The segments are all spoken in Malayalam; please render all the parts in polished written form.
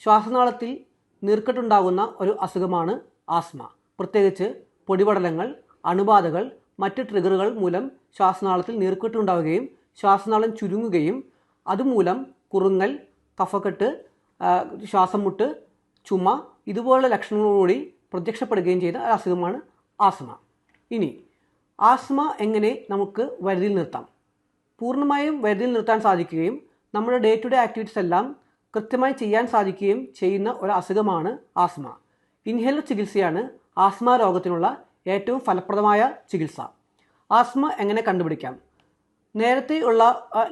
ശ്വാസനാളത്തിൽ നീർക്കെട്ടുണ്ടാകുന്ന ഒരു അസുഖമാണ് ആസ്മ. പ്രത്യേകിച്ച് പൊടിപടലങ്ങൾ, അണുബാധകൾ, മറ്റ് ട്രിഗറുകൾ മൂലം ശ്വാസനാളത്തിൽ നീർക്കെട്ടുണ്ടാവുകയും ശ്വാസനാളം ചുരുങ്ങുകയും അതുമൂലം കുറുങ്ങൽ, കഫക്കെട്ട്, ശ്വാസം മുട്ട്, ചുമ ഇതുപോലുള്ള ലക്ഷണങ്ങളോടുകൂടി പ്രത്യക്ഷപ്പെടുകയും ചെയ്ത ഒരു അസുഖമാണ് ആസ്മ. ഇനി ആസ്മ എങ്ങനെ നമുക്ക് വരുതിയിൽ നിർത്താം? പൂർണ്ണമായും വരുതിയിൽ നിർത്താൻ സാധിക്കുകയും നമ്മുടെ ഡേ ടു ഡേ ആക്ടിവിറ്റീസ് എല്ലാം കൃത്യമായി ചെയ്യാൻ സാധിക്കുകയും ചെയ്യുന്ന ഒരു അസുഖമാണ് ആസ്മ. ഇൻഹേലർ ചികിത്സയാണ് ആസ്മ രോഗത്തിനുള്ള ഏറ്റവും ഫലപ്രദമായ ചികിത്സ. ആസ്മ എങ്ങനെ കണ്ടുപിടിക്കാം? നേരത്തെ ഉള്ള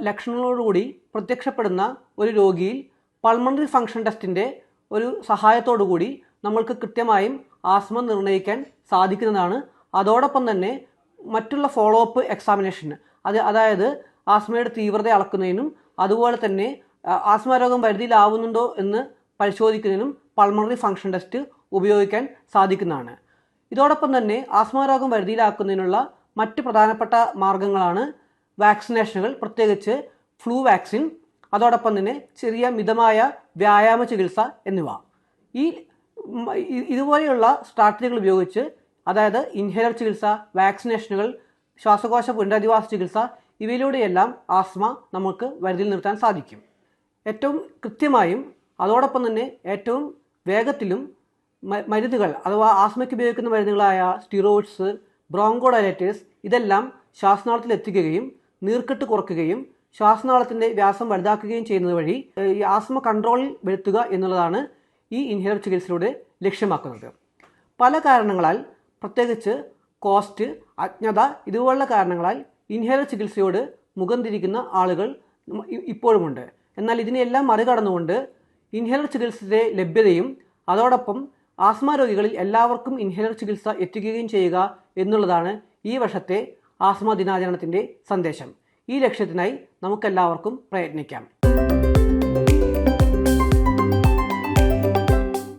ലക്ഷണങ്ങളോടുകൂടി പ്രത്യക്ഷപ്പെടുന്ന ഒരു രോഗിയിൽ പൾമണറി ഫംഗ്ഷൻ ടെസ്റ്റിൻ്റെ ഒരു സഹായത്തോടുകൂടി നമ്മൾക്ക് കൃത്യമായും ആസ്മ നിർണ്ണയിക്കാൻ സാധിക്കുന്നതാണ്. അതോടൊപ്പം തന്നെ മറ്റുള്ള ഫോളോ അപ്പ് എക്സാമിനേഷൻ, അതായത് ആസ്മയുടെ തീവ്രത അളക്കുന്നതിനും അതുപോലെ തന്നെ ആസ്മ രോഗം വരുതിയിലാവുന്നുണ്ടോ എന്ന് പരിശോധിക്കുന്നതിനും പൾമണറി ഫംഗ്ഷൻ ടെസ്റ്റ് ഉപയോഗിക്കാൻ സാധിക്കുന്നതാണ്. ഇതോടൊപ്പം തന്നെ ആസ്മ രോഗം വരുതിയിലാക്കുന്നതിനുള്ള മറ്റ് പ്രധാനപ്പെട്ട മാർഗങ്ങളാണ് വാക്സിനേഷനുകൾ, പ്രത്യേകിച്ച് ഫ്ലൂ വാക്സിൻ, അതോടൊപ്പം തന്നെ ചെറിയ മിതമായ വ്യായാമ ചികിത്സ എന്നിവ. ഇതുപോലെയുള്ള സ്ട്രാറ്റജികൾ ഉപയോഗിച്ച്, അതായത് ഇൻഹേലർ ചികിത്സ, വാക്സിനേഷനുകൾ, ശ്വാസകോശ പുനരധിവാസ ചികിത്സ, ഇവയിലൂടെയെല്ലാം ആസ്മ നമുക്ക് വരുതിയിൽ നിർത്താൻ സാധിക്കും. ഏറ്റവും കൃത്യമായും അതോടൊപ്പം തന്നെ ഏറ്റവും വേഗത്തിലും മരുന്നുകൾ, അഥവാ ആസ്മയ്ക്ക് ഉപയോഗിക്കുന്ന മരുന്നുകളായ സ്റ്റിറോയിഡ്സ്, ബ്രോങ്കോഡൈലേറ്റേഴ്സ് ഇതെല്ലാം ശ്വാസനാളത്തിൽ എത്തിക്കുകയും നീർക്കെട്ട് കുറയ്ക്കുകയും ശ്വാസനാളത്തിൻ്റെ വ്യാസം വലുതാക്കുകയും ചെയ്യുന്നത് വഴി ഈ ആസ്മ കൺട്രോളിൽ വരുത്തുക എന്നുള്ളതാണ് ഈ ഇൻഹേലർ ചികിത്സയിലൂടെ ലക്ഷ്യമാക്കുന്നത്. പല കാരണങ്ങളാൽ, പ്രത്യേകിച്ച് കോസ്റ്റ്, അജ്ഞത ഇതുപോലുള്ള കാരണങ്ങളാൽ ഇൻഹേലർ ചികിത്സയോട് മുഖം തിരിക്കുന്ന ആളുകൾ ഇപ്പോഴുമുണ്ട്. എന്നാൽ ഇതിനെല്ലാം മറികടന്നുകൊണ്ട് ഇൻഹേലർ ചികിത്സയുടെ ലഭ്യതയും അതോടൊപ്പം ആസ്മ രോഗികളിൽ എല്ലാവർക്കും ഇൻഹേലർ ചികിത്സ എത്തിക്കുകയും ചെയ്യുക എന്നുള്ളതാണ് ഈ വർഷത്തെ ആസ്മ ദിനാചരണത്തിൻ്റെ സന്ദേശം. ഈ ലക്ഷ്യത്തിനായി നമുക്കെല്ലാവർക്കും പ്രയത്നിക്കാം.